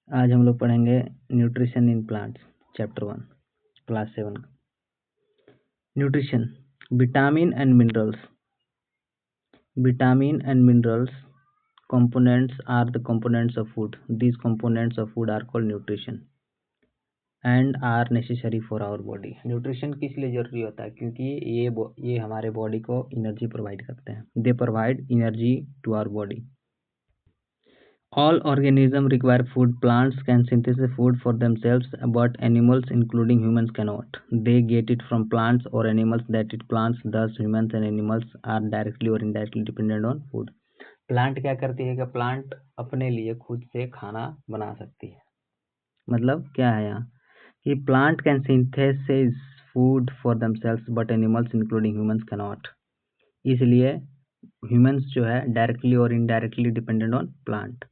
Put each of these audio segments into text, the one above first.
आज हम लोग पढ़ेंगे nutrition in plants chapter 1 class 7 nutrition vitamin and minerals components are the components of food. These components of food are called nutrition and are necessary for our body. Nutrition किस लिए जरूरी होता है? क्योंकि ये हमारे बॉडी को एनर्जी प्रोवाइड करते हैं. They provide energy to our body. All organisms require food. Plants can synthesize food for themselves, but animals, including humans, cannot. They get it from plants or animals that eat plants. Thus, humans and animals are directly or indirectly dependent on food. Plant क्या करती है कि plant अपने लिए खुद से खाना बना सकती है. मतलब क्या है यहाँ कि plant can synthesise food for themselves but animals including humans can not. इसलिए ह्यूमंस जो है डायरेक्टली और indirectly dependent on plant.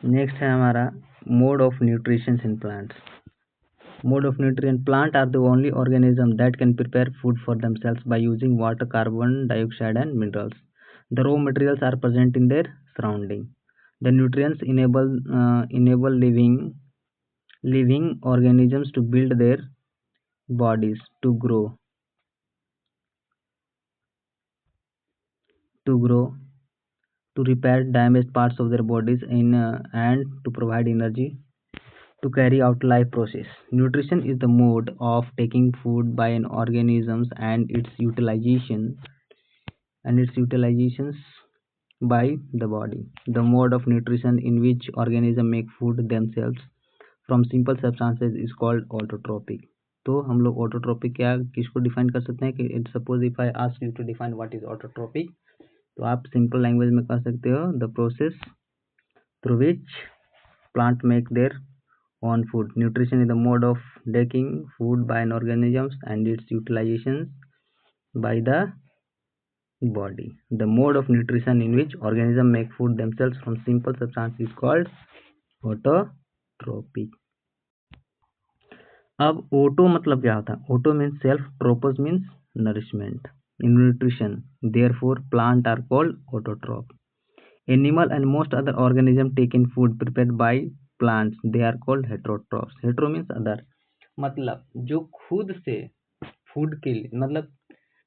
Next है हमारा mode of nutrition in plants. Mode of nutrition plant are the only organism that can prepare food for themselves by using water, carbon dioxide and minerals. The raw materials are present in their surrounding. The nutrients enable living organisms to build their bodies, to grow, to repair damaged parts of their bodies and to provide energy to carry out life process. Nutrition is the mode of taking food by an organisms and its utilizations by the body. The mode of nutrition in which organisms make food themselves from simple substances is called autotrophic. तो हम लोग autotrophic क्या किसको define कर सकते हैं कि it suppose if I ask you to define what is autotrophic, तो आप सिंपल लैंग्वेज में कह सकते हो the process through which plant make their on food. Nutrition is the mode of taking food by an organisms and its utilizations by the body. The mode of nutrition in which organisms make food themselves from simple substance is called autotrophic. अब auto मतलब क्या होता है? Auto means self, trophos means nourishment. In nutrition therefore plant are called autotroph. Animal and most other organisms take in food prepared by plants. They are called heterotrophs. Hetero means other. मतलब जो खुद से food के लिए मतलब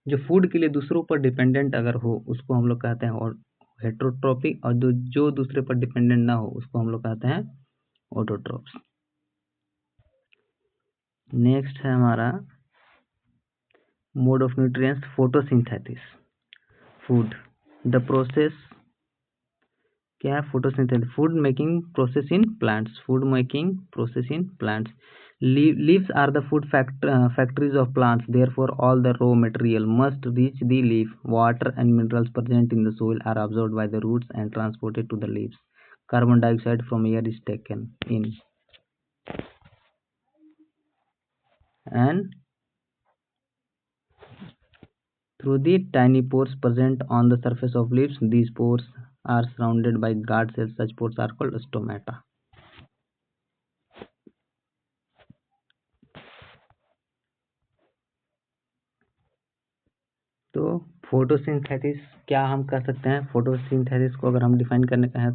जो food के लिए दूसरों पर डिपेंडेंट अगर हो उसको हम लोग कहते हैं और हेटेरोट्रोपिक, और जो दूसरे पर डिपेंडेंट ना हो उसको हम लोग कहते हैं ऑटोट्रोप्स. नेक्स्ट है हमारा mode of nutrients photosynthesis. Food the process क्या है? Photosynthesis food making process in plants. Food making process in plants. Leaves are the food factories of plants. Therefore, all the raw material must reach the leaf. Water and minerals present in the soil are absorbed by the roots and transported to the leaves. Carbon dioxide from air is taken in and through the tiny pores present on the surface of leaves. These pores are surrounded by guard cells. Such pores are called stomata. तो photosynthesis क्या हम कर सकते हैं? Photosynthesis को अगर हम define करने का है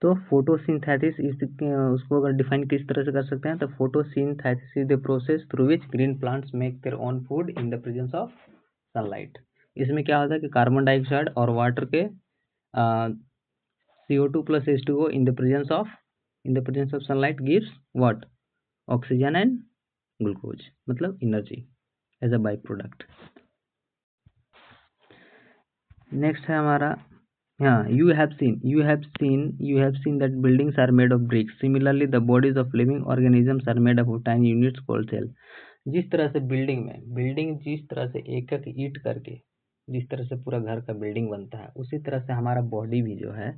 तो फोटोसिंथेसिस उसको अगर डिफाइन किस तरह से कर सकते हैं तो photosynthesis is the process through which green plants make their own food in the presence of sunlight. इसमें क्या होता है कि कार्बन डाइऑक्साइड और वाटर के CO2 plus H2O in the presence of sunlight gives what? Oxygen and glucose, मतलब energy as a byproduct. Next है हमारा you have seen that buildings are made of bricks. Similarly, the bodies of living organisms are made up of tiny units called cell. जिस तरह से building जिस तरह से एक एक ईंट करके जिस तरह से पूरा घर का बिल्डिंग बनता है, उसी तरह से हमारा बॉडी भी जो है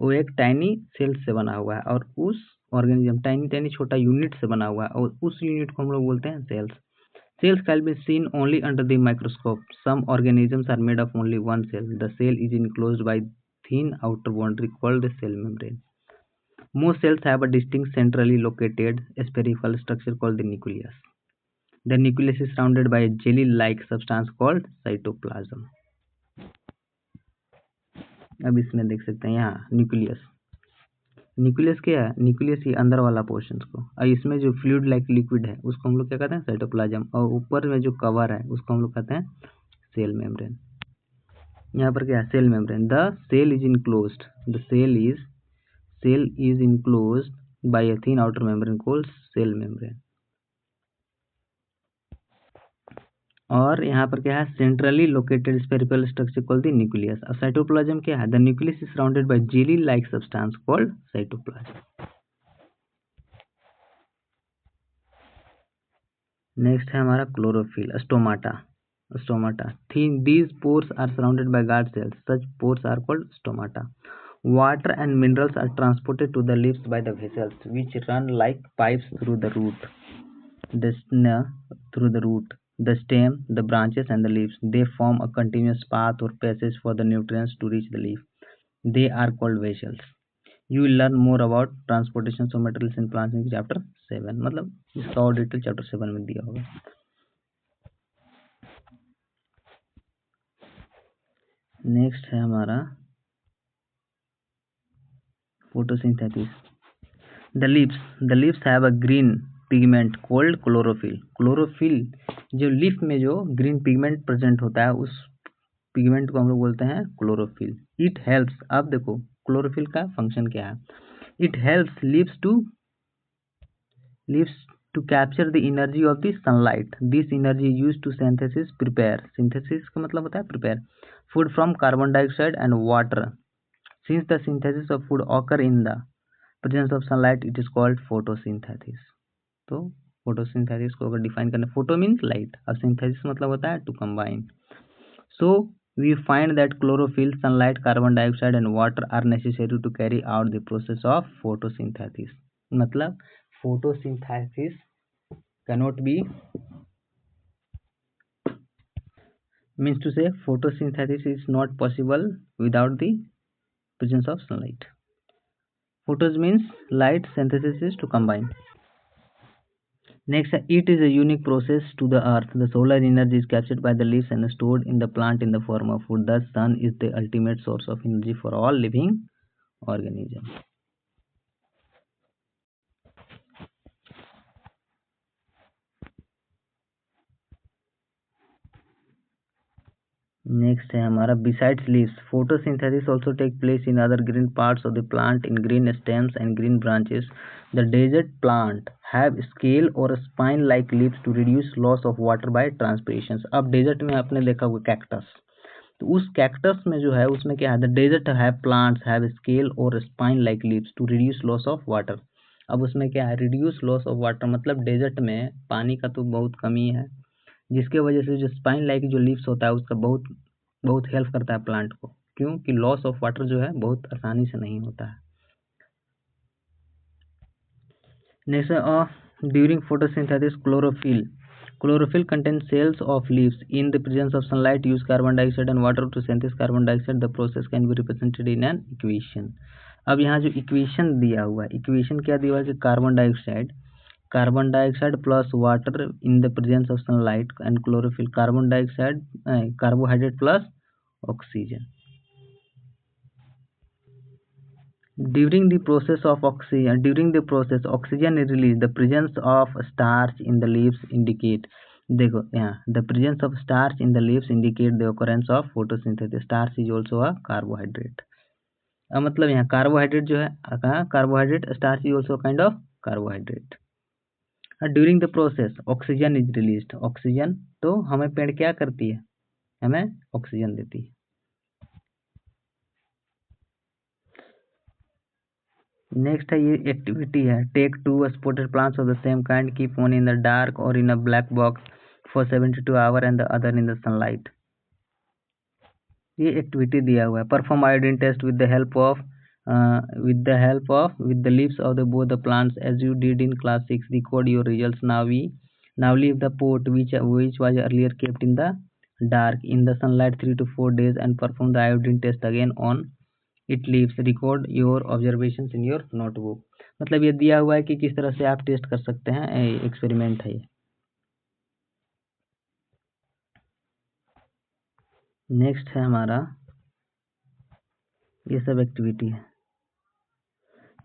वो एक टाइनी सेल से बना हुआ है और उस ऑर्गेनिज्म टाइनी छोटा यूनिट से बना हुआ है और उस यूनिट को हम लोग बोलते हैं sales. Cells can be seen only under the microscope. Some organisms are made of only one cell. The cell is enclosed by thin outer boundary called the cell membrane. Most cells have a distinct centrally located spherical structure called the nucleus. The nucleus is surrounded by a jelly-like substance called cytoplasm. अब इसमें देख सकते हैं यहाँ nucleus. Nucleus क्या है? Nucleus ये अंदर वाला पोर्शन को, और इसमें जो फ्लूइड लाइक लिक्विड है उसको हम लोग क्या कहते हैं? साइटोप्लाज्म। और ऊपर में जो कवर है उसको हम लोग कहते हैं सेल मेम्ब्रेन। यहाँ पर क्या है? Cell membrane. The cell is enclosed, the cell is enclosed by a thin outer membrane called cell membrane. और यहाँ पर क्या है? Centrally located spherical structure called the nucleus. अब साइटोप्लाज्म क्या है? The nucleus is surrounded by jelly like substance called cytoplasm. Next है हमारा chlorophyll, stomata. These pores are surrounded by guard cells. Such pores are called stomata. Water and minerals are transported to the leaves by the vessels, which run like pipes through the root, the stem, the branches, and the leaves. They form a continuous path or passage for the nutrients to reach the leaf. They are called vessels. You will learn more about transportation of materials in plants in chapter 7. मतलब इसका और detail chapter 7 में दिया होगा। Next है हमारा photosynthesis. The leaves have a green pigment called chlorophyll. Chlorophyll जो leaf में जो ग्रीन पिगमेंट प्रेजेंट होता है उस पिगमेंट को हम लोग बोलते हैं क्लोरोफिल। इट हेल्प्स, अब देखो क्लोरोफिल का फंक्शन क्या है? It helps leaves to capture the energy of the sunlight. This energy is used to synthesis का मतलब होता है prepare food from carbon dioxide and water. Since the synthesis of food occur in the presence of sunlight, it is called photosynthesis. तो photosynthesis को अगर define करना, photo means light, अब synthesis मतलब होता है to combine. So we find that chlorophyll, sunlight, carbon dioxide and water are necessary to carry out the process of photosynthesis. मतलब photosynthesis cannot be, means to say photosynthesis is not possible without the presence of sunlight. Photos means light, synthesis is to combine. Next, it is a unique process to the earth. The solar energy is captured by the leaves and stored in the plant in the form of food. The sun is the ultimate source of energy for all living organisms. Next है हमारा besides leaves, photosynthesis also take place in other green parts of the plant, in green stems and green branches. The desert plant have scale or spine-like leaves to reduce loss of water by transpiration. अब desert में आपने देखा होगा cactus, तो उस cactus में जो है उसमें क्या है? The desert have plants have scale और spine like leaves to reduce loss of water. अब उसमें क्या है? रिड्यूस लॉस ऑफ वाटर मतलब डेजर्ट में पानी का तो बहुत कमी है, जिसके वजह से जो स्पाइन लाइक जो लीव्स होता है उसका बहुत हेल्प करता है प्लांट को, क्योंकि लॉस ऑफ वाटर जो है बहुत आसानी से नहीं होता है. Next, during photosynthesis chlorophyll contains cells of leaves. In the presence of sunlight, use carbon dioxide and water to synthesize carbon dioxide. The process can be represented in an equation. अब यहाँ जो इक्वेशन दिया हुआ है, equation क्या दिया हुआ है कि carbon dioxide plus water in the presence of sunlight and chlorophyll, carbohydrate plus oxygen. During the process, oxygen is released. The presence of starch in the leaves indicate, देखो यहाँ, the presence of starch in the leaves indicate the occurrence of photosynthesis. Starch is also a carbohydrate. अब मतलब यहाँ carbohydrate जो है, carbohydrate, starch is also kind of carbohydrate. During the process oxygen is released. Oxygen तो हमें पेड़ क्या करती है? हमें ऑक्सीजन देती है. नेक्स्ट है ये एक्टिविटी है, take 2 spotted plants of the same kind, keep one in the dark और in a black box for 72 hour and the other in the sunlight. ये एक्टिविटी दिया हुआ है. Perform iodine test with the help of with the leaves of both the plants as you did in class 6. Record your results. Now leave the pot which was earlier kept in the dark in the sunlight 3 to 4 days and perform the iodine test again on it leaves. Record your observations in your notebook. मतलब ये दिया हुआ है कि किस तरह से आप टेस्ट कर सकते हैं, एक्सपेरिमेंट है ये. नेक्स्ट है हमारा ये सब एक्टिविटी है।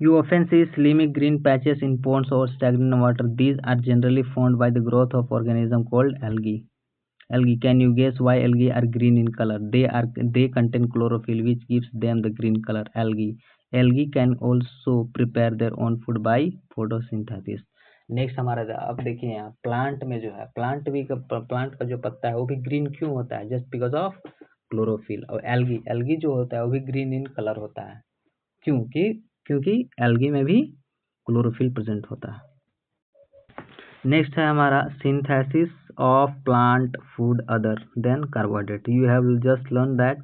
You often see slimy green patches in ponds or stagnant water. These are generally formed by the growth of organism called algae. Algae. Can you guess why algae are green in color? They contain chlorophyll, which gives them the green color. Algae. Algae can also prepare their own food by photosynthesis. Next हमारा अब देखिए यहाँ plant में जो है plant का जो पत्ता है वो भी ग्रीन क्यों होता है? Just because of chlorophyll. और एल्गी जो होता है वो भी ग्रीन इन कलर होता है। क्योंकि एल्गी में भी क्लोरोफिल प्रेजेंट होता है। नेक्स्ट है हमारा synthesis of plant food other than carbohydrate. You have just learn that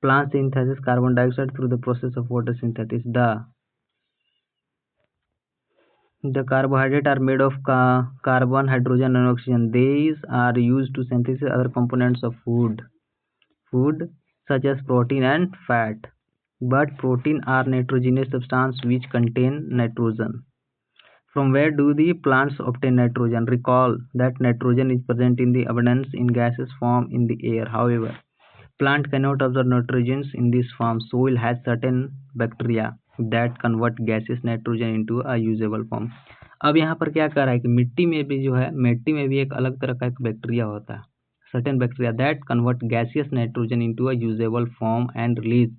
plant synthesis carbon dioxide through the process of photosynthesis. The carbohydrates are made of carbon, hydrogen, and oxygen. These are used to synthesize other components of food such as protein and fat. But protein are nitrogenous substances which contain nitrogen. From where do the plants obtain nitrogen? Recall that nitrogen is present in the abundance in gaseous form in the air. However, plant cannot absorb nitrogen in this form. Soil has certain bacteria that convert gaseous nitrogen into a usable form. अब यहाँ पर क्या कर रहा है कि मिट्टी में भी एक अलग तरह का एक बैक्टीरिया होता है, certain bacteria that convert gaseous nitrogen into a usable form and release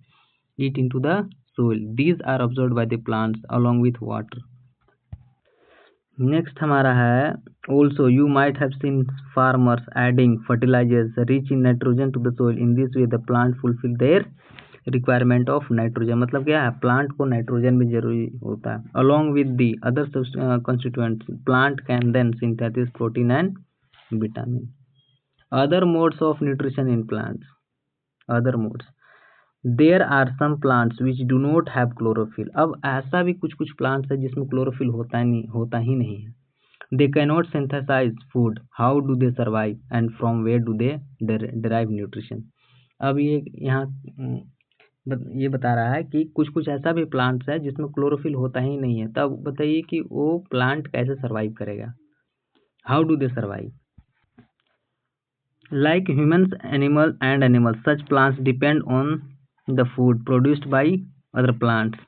it into the soil. These are absorbed by the plants along with water. Next हमारा है also you might have seen farmers adding fertilizers rich in nitrogen to the soil. In this way the plant fulfill their requirement of nitrogen. मतलब क्या है? Plant को nitrogen भी जरूरी होता है. along with the other constituents plant can then synthesize protein and vitamin. Other modes of nutrition in plants. Other modes. There are some plants which do not have chlorophyll. अब ऐसा भी कुछ plants है जिसमें क्लोरोफिल होता ही नहीं है. They cannot synthesize food. How do they survive and from where do they derive nutrition? अब ये यहाँ ये बता रहा है कि कुछ ऐसा भी प्लांट्स है जिसमें क्लोरोफिल होता ही नहीं है. तब बताइए कि वो प्लांट कैसे सर्वाइव करेगा? How do they survive? Like humans, animals, such plants depend on the food produced by other plants.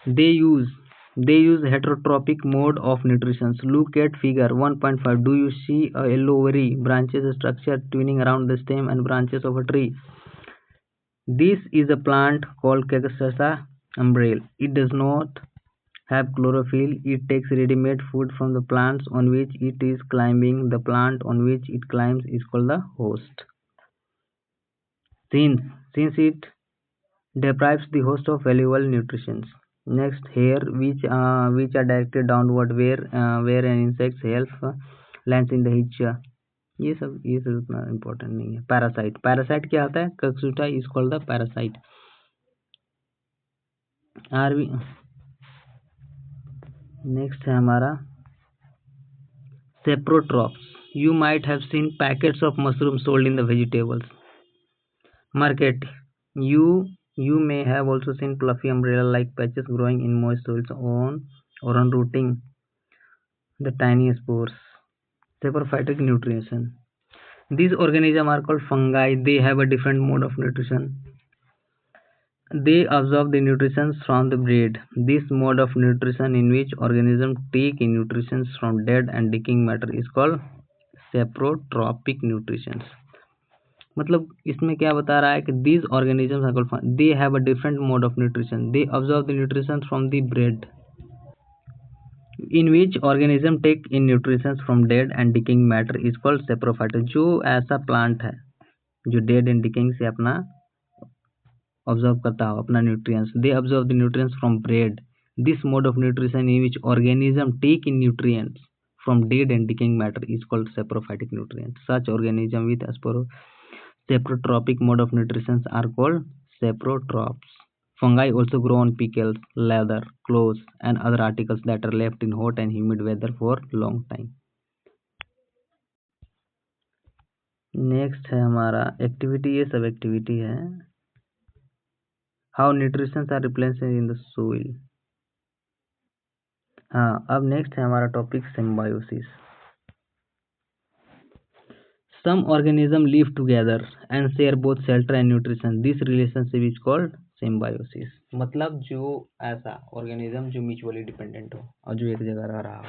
They use heterotrophic mode of nutrition. Look at figure 1.5. Do you see a yellow very branches structure twining around the stem and branches of a tree? This is a plant called Cactusa umbrella. It does not have chlorophyll. It takes ready-made food from the plants on which it is climbing. The plant on which it climbs is called the host. Since it deprives the host of valuable nutrition. Next, hair which are directed downward where an insect's help lands in the hitch. ये सब उतना important नहीं है. Parasite क्या होता है? Cuscuta is called the parasite. Next है हमारा saprotrophs. You might have seen packets of mushrooms sold in the vegetables market. You may have also seen fluffy umbrella-like patches growing in moist soils or on rooting the tiny spores. Saprophytic nutrition. These organisms are called fungi. They have a different mode of nutrition. They absorb the nutrition from the bread. This mode of nutrition in which organisms take in nutrition from dead and decaying matter is called saprotropic nutrition. मतलब इसमें क्या बता रहा है कि these organisms are called they have a different mode of nutrition. They absorb the nutrition from the bread in which organism take in nutrition from dead and decaying matter is called saprophyte. जो ऐसा plant है जो dead and decaying से अपना observe करता हो अपना nutrients. They observe the nutrients from bread. This mode of nutrition in which organism take in nutrients from dead and decaying matter is called saprophytic nutrients. Such organism with saprotrophic mode of nutrition are called saprotrophs. Fungi also grow on pickles, leather, clothes, and other articles that are left in hot and humid weather for long time. Next है हमारा activity. ये सब activity है. How nutrients are replenished in the soil. हाँ, अब next है हमारा topic symbiosis. Some organisms live together and share both shelter and nutrition. This relationship is called symbiosis मतलब जो ऐसा ऑर्गेनिज्म जो म्यूचुअली डिपेंडेंट हो और जो एक जगह रह रहा हो,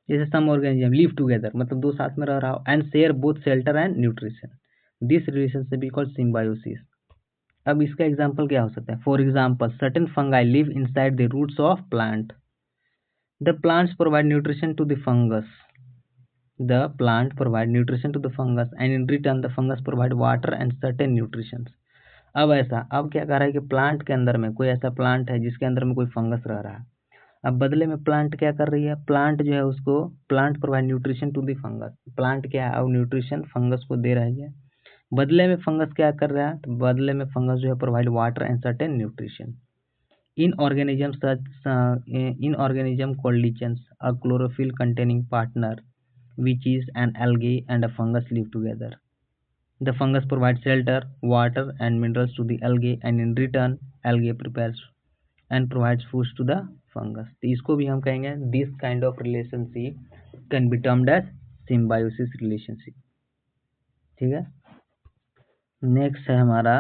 जैसे सम ऑर्गेनिज्म लिव टुगेदर मतलब दो साथ में रह रहा हो and share both shelter and nutrition, this relationship is called symbiosis. अब इसका एग्जांपल क्या हो सकता है? For example certain fungi live inside the roots of plant, the plants provide nutrition to the fungus, the plant provide nutrition to the fungus and in return the fungus provide water and certain nutritions। अब ऐसा, अब क्या कर रहा है कि plant के अंदर में कोई ऐसा प्लांट है जिसके अंदर में कोई फंगस रह रहा है, अब बदले में प्लांट क्या कर रही है, प्लांट जो है उसको plant provide nutrition to the fungus, plant क्या है अब न्यूट्रिशन फंगस को दे रही है, बदले में फंगस क्या कर रहा है, तो बदले में फंगस जो है provide water and certain nutrition. In organism such in organism called lichens, a chlorophyll containing partner which is an algae and a fungus live together. The fungus provides shelter, water and minerals to the algae and in return algae prepares and provides foods to the fungus। तो इसको भी हम कहेंगे this kind of relationship can be termed as symbiosis relationship। ठीक है, next है हमारा,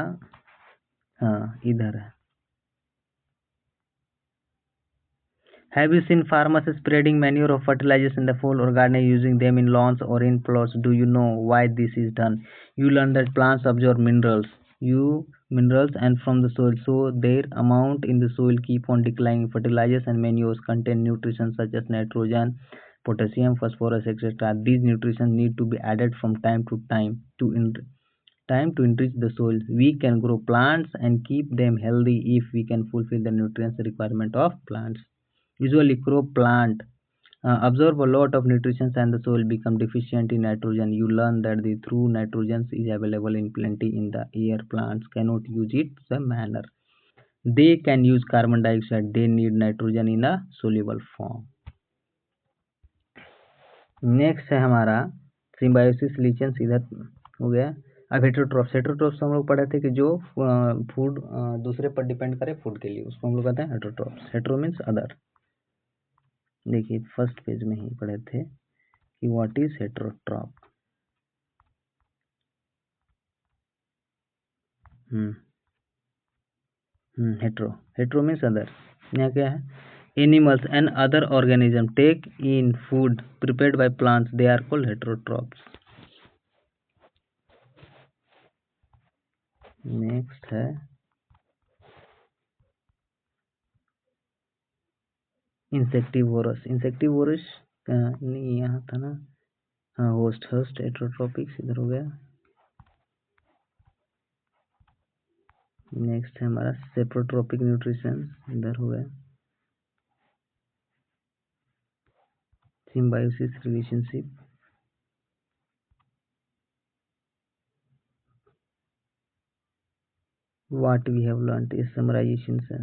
हाँ इधर है, Have you seen farmers spreading manure or fertilizers in the field or garden using them in lawns or in plots? Do you know why this is done? You learn that plants absorb minerals and from the soil, so their amount in the soil keep on declining. Fertilizers and manures contain nutrition such as nitrogen, potassium, phosphorus, etc. These nutrients need to be added from time to time to enrich the soil. We can grow plants and keep them healthy if we can fulfill the nutrients requirement of plants. Usually crop plant absorb a lot of nutrition and the soil become deficient in nitrogen. You learn that the through nitrogen is available in plenty in the air. Plants cannot use it the manner. They can use carbon dioxide. They need nitrogen in a soluble form. Next है हमारा symbiosis लीचेंस, इधर हो गया। अब heterotrophs, heterotrophs हम लोग पढ़े थे कि जो फूड दूसरे पर डिपेंड करे फूड के लिए, उसको हम लोग कहते हैं हेटेरोट्रॉप्स। Hetero means other. देखिए फर्स्ट पेज में ही पढ़े थे कि what is heterotroph. Hetero means other. यहाँ क्या है, animals and other organism take in food prepared by plants, they are called heterotrophs. Next है इंसेक्टिवोरस। इंसेक्टिवोरस नहीं यहाँ था ना, हाँ होस्ट हेटेरोट्रॉपिक्स इधर हो गया। नेक्स्ट है हमारा सेप्रोट्रोपिक न्यूट्रिशन, इधर हो गया। Symbiosis relationship, what we have learnt is summarization है।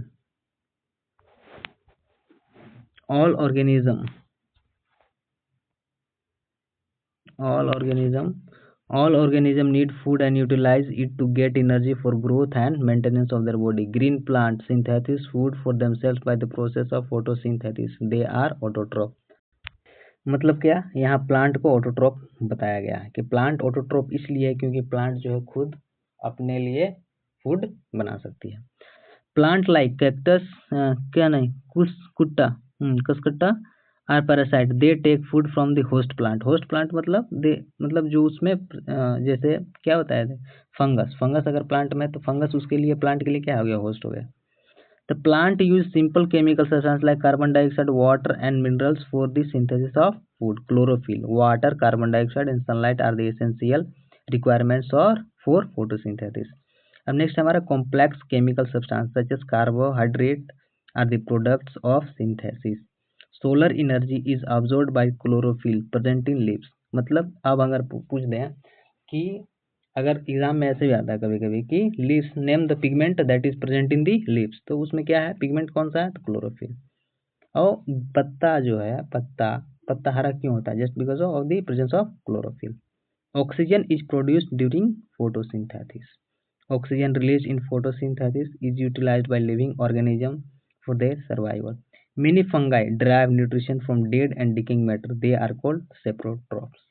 all organism need food and utilize it to get energy for growth and maintenance of their body. Green plants synthesize food for themselves by the process of photosynthesis. They are autotroph। मतलब क्या, यहाँ plant को autotroph बताया गया है कि plant autotroph इसलिए है क्योंकि प्लांट जो है खुद अपने लिए फूड बना सकती है। प्लांट लाइक कैक्टस, क्या नहीं, cuscuta are parasite, they take food from the host plant. Host plant मतलब जो उसमें जैसे क्या होता है, फंगस अगर प्लांट में, तो फंगस उसके लिए, प्लांट के लिए क्या हो गया, होस्ट हो गया। The plant use simple chemical substances like carbon dioxide, water and minerals for the synthesis of food. Chlorophyll, water, carbon dioxide and sunlight are the essential requirements for photosynthesis. अब next हमारा complex chemical substance such as carbohydrate are the products of synthesis. Solar energy is absorbed by chlorophyll present in leaves. मतलब अब अगर पूछ दें कि अगर exam में ऐसे भी आता है कभी कभी कि leaves, name the pigment that is present in the leaves, तो उसमें क्या है, पिगमेंट कौन सा है, तो क्लोरोफिल। और पत्ता जो है, पत्ता हरा क्यों होता है, just because of the presence of chlorophyll. Oxygen is produced during photosynthesis. Oxygen release in photosynthesis is utilised by living organism for their survival. Many fungi derive nutrition from dead and decaying matter. They are called saprotrophs.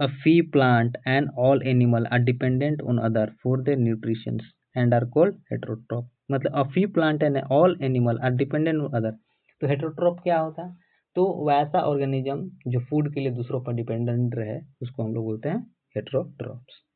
A few plant and all animal are dependent on other for their nutrition. and are called heterotroph. मतलब a few plant and all animal are dependent on other. तो heterotroph क्या होता है? तो वैसा organism जो food के लिए दूसरों पर डिपेंडेंट रहे उसको हम लोग बोलते हैं हेटेरोट्रॉफ्स.